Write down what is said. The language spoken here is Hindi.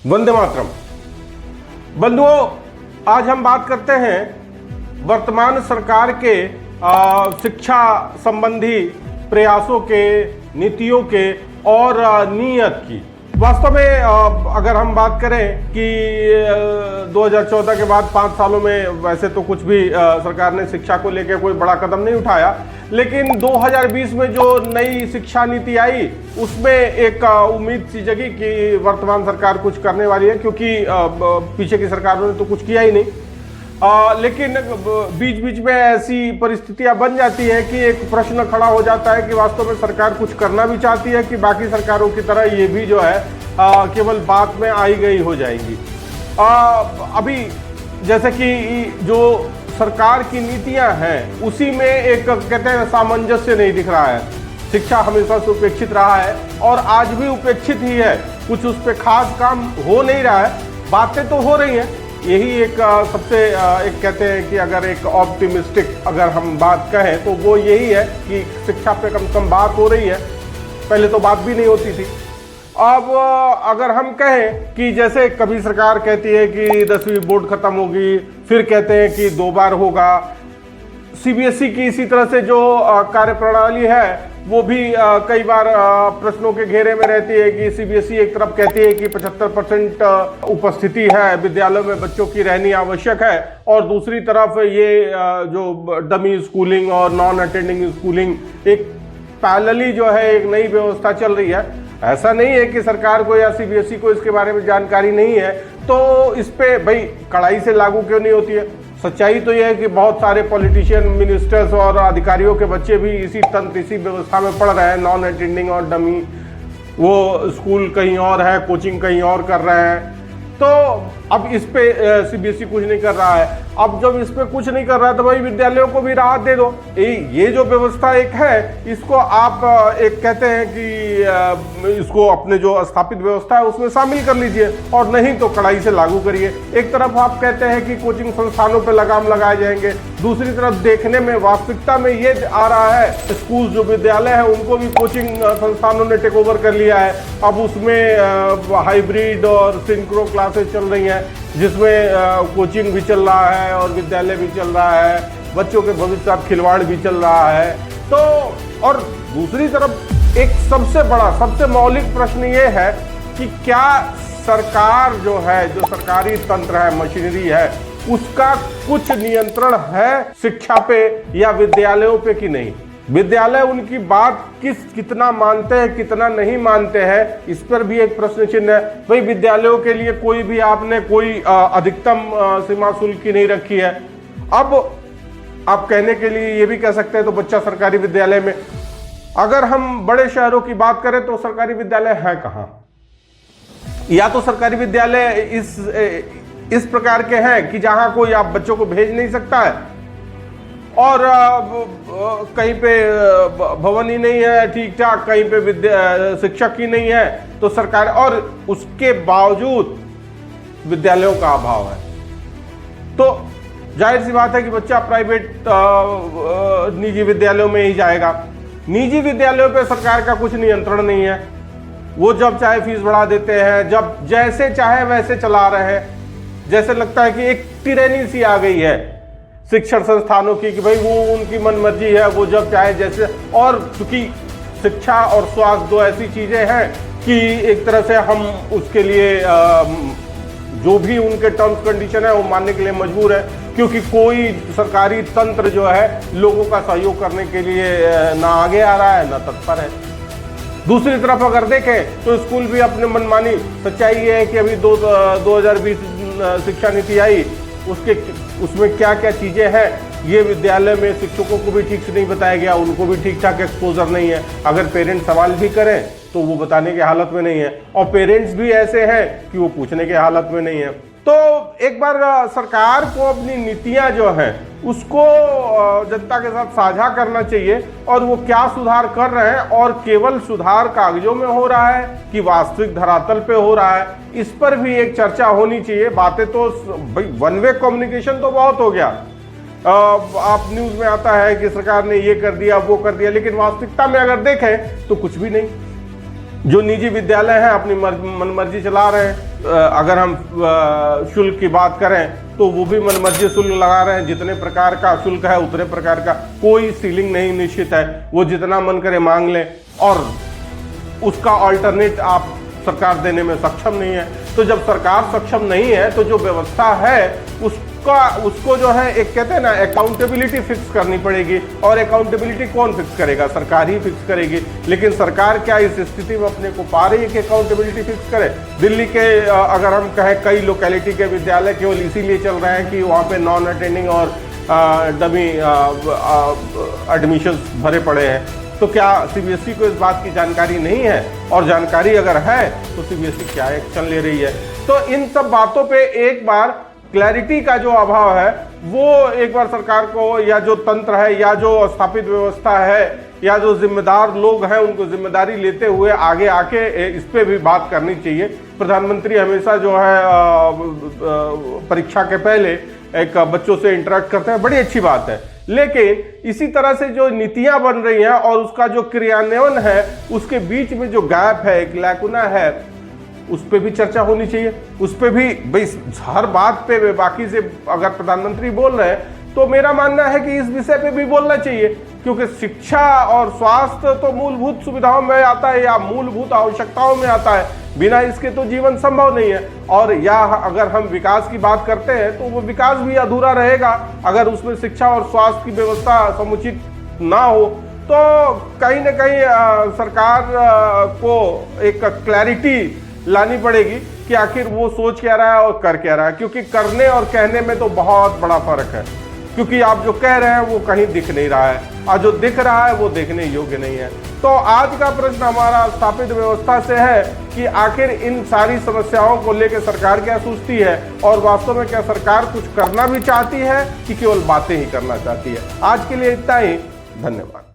वंदे मातरम। बंधुओं, आज हम बात करते हैं वर्तमान सरकार के शिक्षा संबंधी प्रयासों के, नीतियों के और नीयत की। वास्तव में अगर हम बात करें कि 2014 के बाद 5 सालों में वैसे तो कुछ भी सरकार ने शिक्षा को लेकर कोई बड़ा कदम नहीं उठाया, लेकिन 2020 में जो नई शिक्षा नीति आई उसमें एक उम्मीद सी जगी कि वर्तमान सरकार कुछ करने वाली है, क्योंकि पीछे की सरकारों ने तो कुछ किया ही नहीं। लेकिन बीच बीच में ऐसी परिस्थितियां बन जाती हैं कि एक प्रश्न खड़ा हो जाता है कि वास्तव में सरकार कुछ करना भी चाहती है कि बाकी सरकारों की तरह ये भी जो है केवल बात में आई गई हो जाएंगी। अभी जैसे कि जो सरकार की नीतियां हैं उसी में एक कहते हैं सामंजस्य नहीं दिख रहा है। शिक्षा हमेशा से उपेक्षित रहा है और आज भी उपेक्षित ही है, कुछ उस पर खास काम हो नहीं रहा है। बातें तो हो रही हैं, यही एक सबसे एक कहते हैं कि अगर एक ऑप्टिमिस्टिक अगर हम बात कहें तो वो यही है कि शिक्षा पे कम से कम बात हो रही है, पहले तो बात भी नहीं होती थी। अब अगर हम कहें कि जैसे कभी सरकार कहती है कि 10वीं बोर्ड खत्म होगी, फिर कहते हैं कि 2 बार होगा। सीबीएसई की इसी तरह से जो कार्यप्रणाली है वो भी कई बार प्रश्नों के घेरे में रहती है कि सीबीएसई एक तरफ कहती है कि 75% उपस्थिति है विद्यालयों में बच्चों की रहनी आवश्यक है, और दूसरी तरफ ये जो डमी स्कूलिंग और नॉन अटेंडिंग स्कूलिंग एक पैरेलली जो है एक नई व्यवस्था चल रही है। ऐसा नहीं है कि सरकार को या सीबीएसई को इसके बारे में जानकारी नहीं है, तो इस पे भाई कड़ाई से लागू क्यों नहीं होती है। सच्चाई तो यह है कि बहुत सारे पॉलिटिशियन, मिनिस्टर्स और अधिकारियों के बच्चे भी इसी तंत्र, इसी व्यवस्था में पढ़ रहे हैं, नॉन अटेंडिंग और डमी। वो स्कूल कहीं और है, कोचिंग कहीं और कर रहे हैं। तो अब इस पे सीबीएसई कुछ नहीं कर रहा है। अब जब इस पे कुछ नहीं कर रहा है तो भाई विद्यालयों को भी राहत दे दो। ये जो व्यवस्था एक है इसको आप एक कहते हैं कि इसको अपने जो स्थापित व्यवस्था है उसमें शामिल कर लीजिए, और नहीं तो कड़ाई से लागू करिए। एक तरफ आप कहते हैं कि कोचिंग संस्थानों पे लगाम लगाए जाएंगे, दूसरी तरफ देखने में वास्तविकता में ये आ रहा है स्कूल जो विद्यालय है उनको भी कोचिंग संस्थानों ने टेक ओवर कर लिया है। अब उसमें हाइब्रिड और सिंक्रो क्लासेस चल रही हैं, जिसमें कोचिंग भी चल रहा है और विद्यालय भी चल रहा है, बच्चों के भविष्य के साथ खिलवाड़ भी चल रहा है। तो और दूसरी तरफ एक सबसे बड़ा, सबसे मौलिक प्रश्न ये है कि क्या सरकार जो है, जो सरकारी तंत्र है, मशीनरी है, उसका कुछ नियंत्रण है शिक्षा पे या विद्यालयों पे कि नहीं। विद्यालय उनकी बात कितना मानते हैं, कितना नहीं मानते हैं, इस पर भी एक प्रश्न चिन्ह है। भाई विद्यालयों के लिए कोई भी आपने कोई अधिकतम सीमा शुल्क की नहीं रखी है। अब आप कहने के लिए ये भी कह सकते हैं तो बच्चा सरकारी विद्यालय में, अगर हम बड़े शहरों की बात करें तो सरकारी विद्यालय है कहाँ? या तो सरकारी विद्यालय इस प्रकार के हैं कि जहां कोई आप बच्चों को भेज नहीं सकता है, और कहीं पे भवन ही नहीं है ठीक ठाक, कहीं पे शिक्षक ही नहीं है, तो सरकार, और उसके बावजूद विद्यालयों का अभाव है। तो जाहिर सी बात है कि बच्चा प्राइवेट निजी विद्यालयों में ही जाएगा। निजी विद्यालयों पे सरकार का कुछ नियंत्रण नहीं है, वो जब चाहे फीस बढ़ा देते हैं, जब जैसे चाहे वैसे चला रहे हैं। जैसे लगता है कि एक टिरेनी सी आ गई है शिक्षण संस्थानों की कि भाई वो उनकी मनमर्जी है, वो जब चाहे जैसे। और चूंकि शिक्षा और स्वास्थ्य दो ऐसी चीजें हैं कि एक तरह से हम उसके लिए जो भी उनके टर्म्स कंडीशन है वो मानने के लिए मजबूर है, क्योंकि कोई सरकारी तंत्र जो है लोगों का सहयोग करने के लिए ना आगे आ रहा है ना तत्पर है। दूसरी तरफ अगर देखें तो स्कूल भी अपने मनमानी, सच्चाई ये है कि अभी 2020 शिक्षा नीति आई, उसमें क्या क्या चीजें हैं ये विद्यालय में शिक्षकों को भी ठीक से नहीं बताया गया, उनको भी ठीक ठाक एक्सपोजर नहीं है। अगर पेरेंट्स सवाल भी करें तो वो बताने के हालत में नहीं है, और पेरेंट्स भी ऐसे हैं कि वो पूछने के हालत में नहीं है। तो एक बार सरकार को अपनी नीतियां जो हैं उसको जनता के साथ साझा करना चाहिए, और वो क्या सुधार कर रहे हैं, और केवल सुधार कागजों में हो रहा है कि वास्तविक धरातल पे हो रहा है, इस पर भी एक चर्चा होनी चाहिए। बातें तो भाई वन वे कम्युनिकेशन तो बहुत हो गया, आप न्यूज में आता है कि सरकार ने ये कर दिया वो कर दिया, लेकिन वास्तविकता में अगर देखें तो कुछ भी नहीं। जो निजी विद्यालय हैं अपनी मनमर्जी चला रहे हैं। अगर हम शुल्क की बात करें तो वो भी मनमर्जी शुल्क लगा रहे हैं। जितने प्रकार का शुल्क है उतने प्रकार का, कोई सीलिंग नहीं निश्चित है, वो जितना मन करे मांग लें और उसका ऑल्टरनेट आप सरकार देने में सक्षम नहीं है। तो जब सरकार सक्षम नहीं है तो जो व्यवस्था है उसको जो है एक कहते हैं ना अकाउंटेबिलिटी फिक्स करनी पड़ेगी। और अकाउंटेबिलिटी कौन फिक्स करेगा? सरकार ही फिक्स करेगी। लेकिन सरकार क्या इस स्थिति में अपने को पा रही है कि अकाउंटेबिलिटी फिक्स करे? दिल्ली के अगर हम कहें कई लोकेलिटी के विद्यालय केवल इसीलिए चल रहे हैं कि वहाँ पे नॉन अटेंडिंग और डमी एडमिशंस भरे पड़े हैं। तो क्या सीबीएसई को इस बात की जानकारी नहीं है? और जानकारी अगर है तो सीबीएसई क्या एक्शन ले रही है? तो इन सब बातों पे एक बार क्लैरिटी का जो अभाव है वो एक बार सरकार को, या जो तंत्र है या जो स्थापित व्यवस्था है या जो जिम्मेदार लोग हैं उनको जिम्मेदारी लेते हुए आगे आके इस पे भी बात करनी चाहिए। प्रधानमंत्री हमेशा जो है परीक्षा के पहले एक बच्चों से इंटरेक्ट करते हैं, बड़ी अच्छी बात है। लेकिन इसी तरह से जो नीतियां बन रही हैं और उसका जो क्रियान्वयन है उसके बीच में जो गैप है, एक लैकुना है, उस पर भी चर्चा होनी चाहिए। उस पर भी भाई हर बात पे बाकी से अगर प्रधानमंत्री बोल रहे हैं तो मेरा मानना है कि इस विषय पे भी बोलना चाहिए, क्योंकि शिक्षा और स्वास्थ्य तो मूलभूत सुविधाओं में आता है या मूलभूत आवश्यकताओं में आता है, बिना इसके तो जीवन संभव नहीं है। और या अगर हम विकास की बात करते हैं तो वो विकास भी अधूरा रहेगा अगर उसमें शिक्षा और स्वास्थ्य की व्यवस्था समुचित ना हो। तो कहीं ना कहीं सरकार को एक क्लैरिटी लानी पड़ेगी कि आखिर वो सोच क्या रहा है और कर क्या रहा है, क्योंकि करने और कहने में तो बहुत बड़ा फर्क है। क्योंकि आप जो कह रहे हैं वो कहीं दिख नहीं रहा है और जो दिख रहा है वो देखने योग्य नहीं है। तो आज का प्रश्न हमारा स्थापित व्यवस्था से है कि आखिर इन सारी समस्याओं को लेकर सरकार क्या सोचती है और वास्तव में क्या सरकार कुछ करना भी चाहती है कि केवल बातें ही करना चाहती है। आज के लिए इतना ही, धन्यवाद।